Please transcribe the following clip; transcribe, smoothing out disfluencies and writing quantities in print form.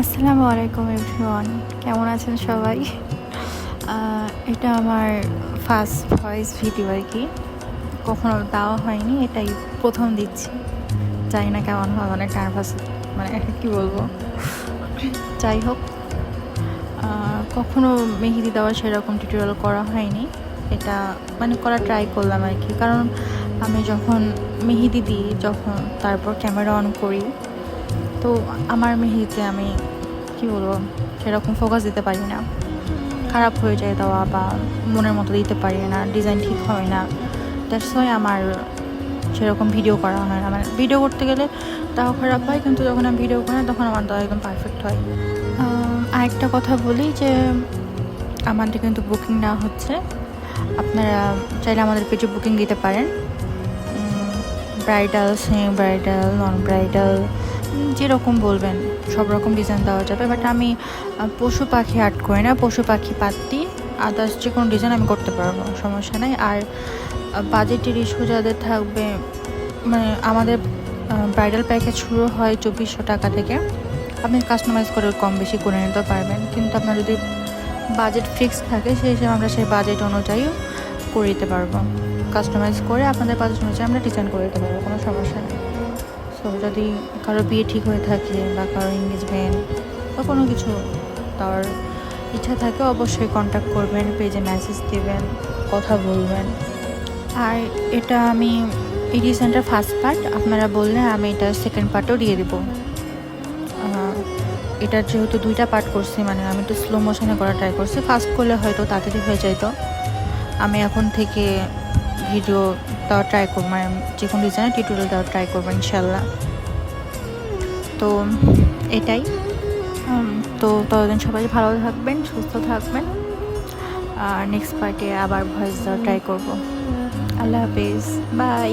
আসসালামু আলাইকুম এভরিওয়ান, কেমন আছেন সবাই? এটা আমার ফার্স্ট ভয়েস ভিডিও আর কি। কখনো দেওয়া হয়নি, এটাই প্রথম দিচ্ছি। জানি না কেমন হয়, অনেক নার্ভাস, মানে কি বলবো। যাই হোক, কখনো মেহেদি দেওয়া সেরকম টিউটোরিয়াল করা হয়নি। এটা মানে করা ট্রাই করলাম আর কি, কারণ আমি যখন মেহেদি দিই, যখন তারপর ক্যামেরা অন করি, তো আমার মেহেদিতে আমি কি বলবো সেরকম ফোকাস দিতে পারি না, খারাপ হয়ে যায় দেওয়া, বা মনের মতো দিতে পারি না, ডিজাইন ঠিক হয় না। দ্যাটস ওয়াই আমার সেরকম ভিডিও করা হয় না। মানে ভিডিও করতে গেলে তাও খারাপ হয়, কিন্তু যখন আমি ভিডিও করি না তখন আমার দেওয়া একদম পারফেক্ট হয়। আরেকটা কথা বলি যে আমাদের কিন্তু বুকিং নেওয়া হচ্ছে। আপনারা চাইলে আমাদের পেজে বুকিং দিতে পারেন। ব্রাইডাল, সেমি ব্রাইডাল, নন ব্রাইডাল, যেরকম বলবেন সব রকম ডিজাইন দেওয়া যাবে। বাট আমি পশু পাখি আর্ট করি না, পশু পাখি বাদ দিই আদার্স যে কোনো ডিজাইন আমি করতে পারবো, সমস্যা নেই। আর বাজেটের ইস্যু যাদের থাকবে, মানে আমাদের ব্রাইডাল প্যাকেজ শুরু হয় 2400 টাকা থেকে। আপনি কাস্টমাইজ করে কম বেশি করে নিতে পারবেন, কিন্তু আপনার যদি বাজেট ফিক্স থাকে সেই হিসেবে আমরা সেই বাজেট অনুযায়ী করে দিতে পারবো। কাস্টমাইজ করে আপনাদের বাজেট অনুযায়ী আমরা ডিজাইন করে দিতে পারবো, কোনো সমস্যা নেই। সো যদি কারো বিয়ে ঠিক হয়ে থাকে বা কারো এঙ্গেজমেন্ট বা কোনো কিছু তার ইচ্ছা থাকে, অবশ্যই কন্ট্যাক্ট করবেন, পেজে মেসেজ দেবেন, কথা বলবেন। আর এটা আমি এই ডিজাইনটার ফার্স্ট পার্ট, আপনারা বললে আমি এটা সেকেন্ড পার্টও দিয়ে দেবো। এটার যেহেতু 2টা পার্ট করছি, মানে আমি একটু স্লো মোশনে করা ট্রাই করছি। ফার্স্ট করলে হয়তো তাড়াতাড়ি হয়ে যাইতো। আমি এখন থেকে ভিডিও দেওয়া ট্রাই করবো, মানে যে কোনো ডিজাইনের টিউটোরিয়াল দেওয়া ট্রাই করবো ইনশাল্লাহ। তো এটাই। তো ততদিন সবাই ভালো থাকবেন, সুস্থ থাকবেন। আর নেক্সট পার্টে আবার ভয়েস দেওয়া ট্রাই করবো। আল্লাহ হাফেজ, বাই।